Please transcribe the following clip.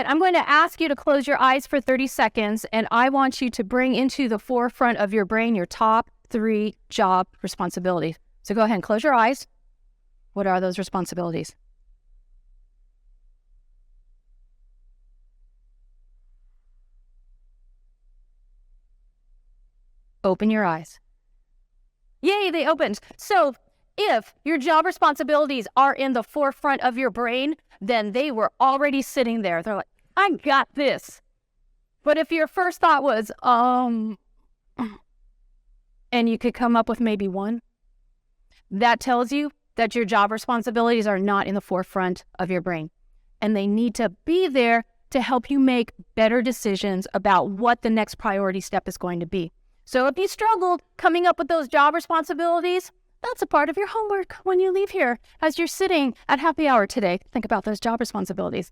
I'm going to ask you to close your eyes for 30 seconds, and I want you to bring into the forefront of your brain your top 3 job responsibilities. So go ahead and close your eyes. What are those responsibilities? Open your eyes. Yay, they opened. So if your job responsibilities are in the forefront of your brain, then they were already sitting there. They're like, I got this. But if your first thought was, and you could come up with maybe one, that tells you that your job responsibilities are not in the forefront of your brain. And they need to be there to help you make better decisions about what the next priority step is going to be. So if you struggled coming up with those job responsibilities, that's a part of your homework when you leave here. As you're sitting at happy hour today, think about those job responsibilities.